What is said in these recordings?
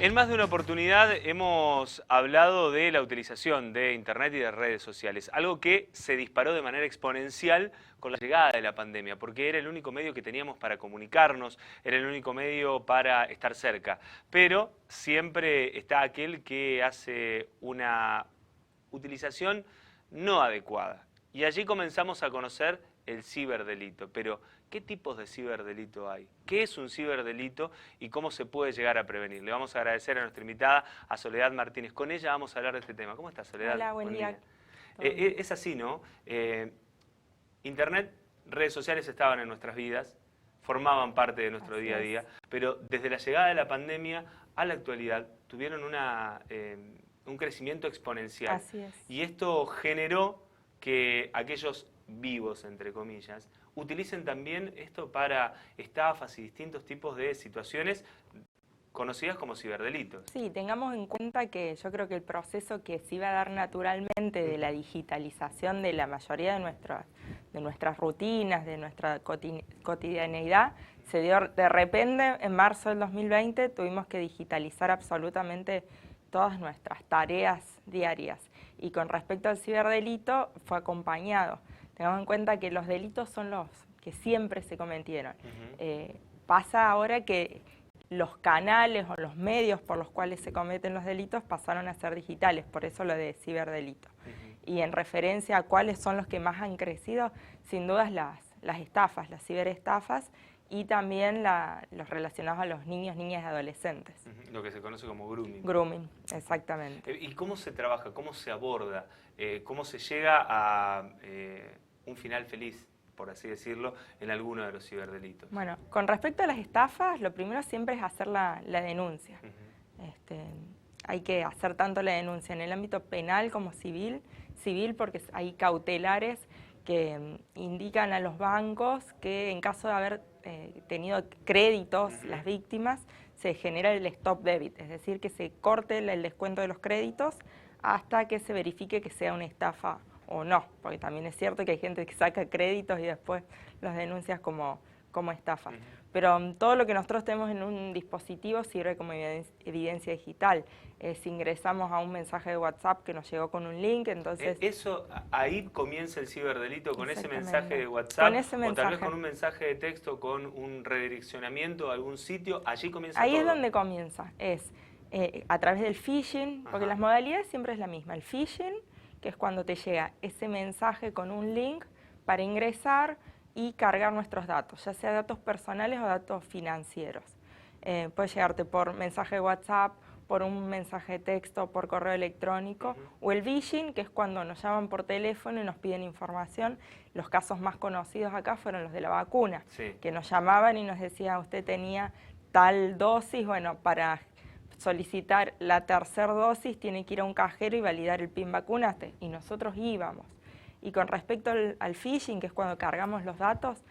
En más de una oportunidad hemos hablado de la utilización de Internet y de redes sociales, algo que se disparó de manera exponencial con la llegada de la pandemia, porque era el único medio que teníamos para comunicarnos, era el único medio para estar cerca. Pero siempre está aquel que hace una utilización no adecuada. Y allí comenzamos a conocer el ciberdelito. Pero, ¿qué tipos de ciberdelito hay? ¿Qué es un ciberdelito y cómo se puede llegar a prevenir? Le vamos a agradecer a nuestra invitada, a Soledad Martínez. Con ella vamos a hablar de este tema. ¿Cómo estás, Soledad? Hola, buen día. Es así, ¿no? Internet, redes sociales estaban en nuestras vidas, formaban parte de nuestro día a día, pero desde la llegada de la pandemia a la actualidad tuvieron un crecimiento exponencial. Así es. Y esto generó que aquellos vivos, entre comillas, utilicen también esto para estafas y distintos tipos de situaciones conocidas como ciberdelitos. Sí, tengamos en cuenta que yo creo que el proceso que se iba a dar naturalmente de la digitalización de la mayoría de nuestras rutinas, de nuestra cotidianeidad, se dio de repente en marzo del 2020, tuvimos que digitalizar absolutamente todas nuestras tareas diarias. Y con respecto al ciberdelito, fue acompañado. Tengamos en cuenta que los delitos son los que siempre se cometieron. Pasa ahora que los canales o los medios por los cuales se cometen los delitos pasaron a ser digitales, por eso lo de ciberdelito. Y en referencia a cuáles son los que más han crecido, sin dudas las estafas, las ciberestafas, y también los relacionados a los niños, niñas y adolescentes. Lo que se conoce como grooming. Grooming, exactamente. ¿Y cómo se trabaja, cómo se aborda, cómo se llega a un final feliz, por así decirlo, en alguno de los ciberdelitos? Bueno, con respecto a las estafas, lo primero siempre es hacer la denuncia. Hay que hacer tanto la denuncia en el ámbito penal como civil porque hay cautelares que indican a los bancos que en caso de haber tenido créditos las víctimas, se genera el stop debit, es decir, que se corte el descuento de los créditos hasta que se verifique que sea una estafa o no, porque también es cierto que hay gente que saca créditos y después los denuncia como estafa. Pero todo lo que nosotros tenemos en un dispositivo sirve como evidencia digital. Si ingresamos a un mensaje de WhatsApp que nos llegó con un link, entonces... Ahí comienza el ciberdelito, con ese mensaje de WhatsApp, con ese mensaje. O tal vez con un mensaje de texto, con un redireccionamiento a algún sitio, allí comienza Ahí todo. es donde comienza, a través del phishing, porque las modalidades siempre es la misma. El phishing, que es cuando te llega ese mensaje con un link para ingresar y cargar nuestros datos, ya sea datos personales o datos financieros. Puede llegarte por mensaje de WhatsApp, por un mensaje de texto, por correo electrónico, o el phishing, que es cuando nos llaman por teléfono y nos piden información. Los casos más conocidos acá fueron los de la vacuna, que nos llamaban y nos decían, usted tenía tal dosis, bueno, para solicitar la tercera dosis tiene que ir a un cajero y validar el PIN vacunaste, y nosotros íbamos. Y con respecto al phishing, que es cuando cargamos los datos,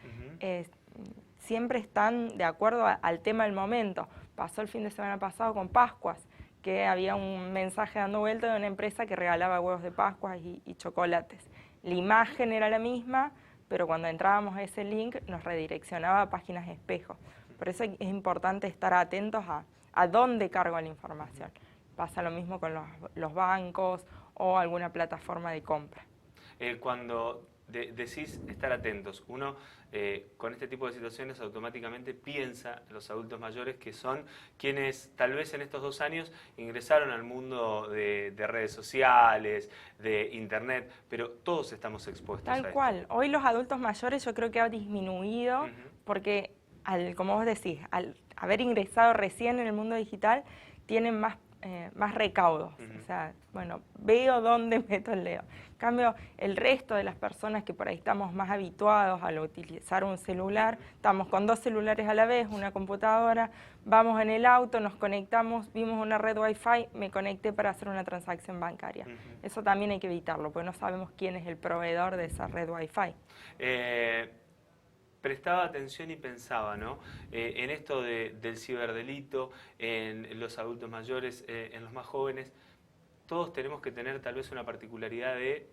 siempre están de acuerdo al tema del momento. Pasó el fin de semana pasado con Pascuas, que había un mensaje dando vuelta de una empresa que regalaba huevos de Pascuas y chocolates. La imagen era la misma, pero cuando entrábamos a ese link nos redireccionaba a páginas espejo. Por eso es importante estar atentos a dónde cargo la información. Pasa lo mismo con los bancos o alguna plataforma de compra. Cuando decís estar atentos, uno con este tipo de situaciones automáticamente piensa en los adultos mayores, que son quienes tal vez en estos 2 años ingresaron al mundo de redes sociales, de Internet, pero todos estamos expuestos a esto. Tal cual. Hoy los adultos mayores yo creo que ha disminuido porque, como vos decís, al haber ingresado recién en el mundo digital, tienen más recaudos. O sea, bueno, veo dónde meto el dedo. En cambio, el resto de las personas que por ahí estamos más habituados a utilizar un celular, estamos con 2 celulares a la vez, una computadora, vamos en el auto, nos conectamos, vimos una red Wi-Fi, me conecté para hacer una transacción bancaria. Eso también hay que evitarlo, porque no sabemos quién es el proveedor de esa red Wi-Fi. Prestaba atención y pensaba, ¿no? En esto del ciberdelito, en los adultos mayores, en los más jóvenes. Todos tenemos que tener tal vez una particularidad de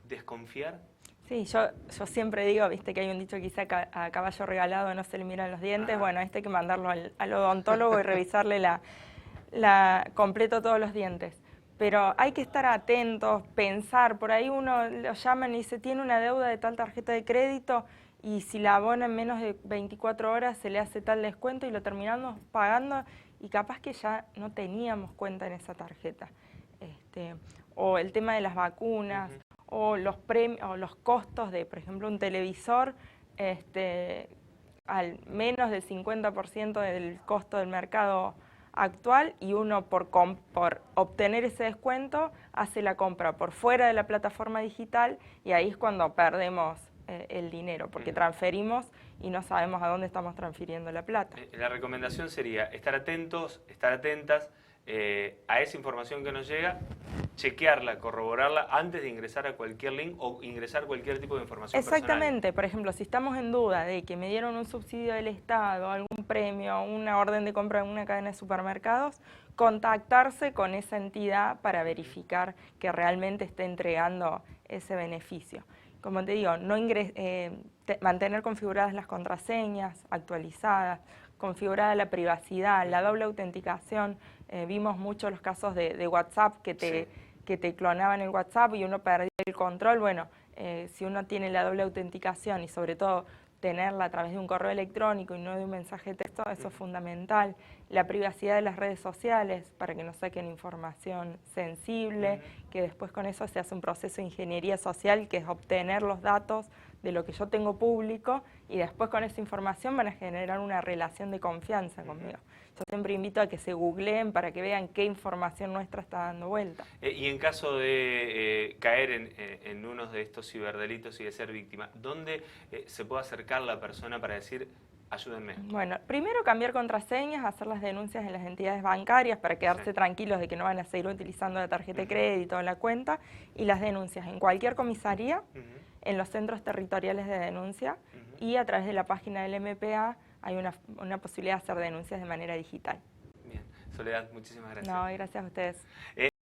desconfiar. Sí, yo siempre digo, viste que hay un dicho que dice a caballo regalado no se le miran los dientes. Bueno, hay que mandarlo al odontólogo y revisarle completo todos los dientes. Pero hay que estar atentos, pensar, por ahí uno lo llaman y dice, tiene una deuda de tal tarjeta de crédito y si la abona en menos de 24 horas se le hace tal descuento y lo terminamos pagando y capaz que ya no teníamos cuenta en esa tarjeta. O el tema de las vacunas, o los premios, o los costos de, por ejemplo, un televisor, al menos del 50% del costo del mercado actual y uno por obtener ese descuento hace la compra por fuera de la plataforma digital y ahí es cuando perdemos el dinero, porque transferimos y no sabemos a dónde estamos transfiriendo la plata. La recomendación sería estar atentos, estar atentas a esa información que nos llega, chequearla, corroborarla antes de ingresar a cualquier link o ingresar cualquier tipo de información Exactamente, personal. por ejemplo, si estamos en duda de que me dieron un subsidio del Estado, algún premio, una orden de compra en una cadena de supermercados, contactarse con esa entidad para verificar que realmente esté entregando ese beneficio. Como te digo, mantener configuradas las contraseñas, actualizadas, configurada la privacidad, la doble autenticación. Vimos muchos los casos de WhatsApp que te clonaban el WhatsApp y uno perdía el control. Bueno, si uno tiene la doble autenticación y sobre todo tenerla a través de un correo electrónico y no de un mensaje de texto, eso es fundamental. La privacidad de las redes sociales para que no saquen información sensible, que después con eso se hace un proceso de ingeniería social que es obtener los datos de lo que yo tengo público y después con esa información van a generar una relación de confianza conmigo. Yo siempre invito a que se googleen para que vean qué información nuestra está dando vuelta. Y en caso de caer en uno de estos ciberdelitos y de ser víctima, ¿dónde se puede acercar la persona para decir, ayúdenme? Bueno, primero cambiar contraseñas, hacer las denuncias en las entidades bancarias para quedarse tranquilos de que no van a seguir utilizando la tarjeta de crédito o la cuenta, y las denuncias en cualquier comisaría, en los centros territoriales de denuncia y a través de la página del MPA hay una posibilidad de hacer denuncias de manera digital. Bien, Soledad, muchísimas gracias. No, gracias a ustedes.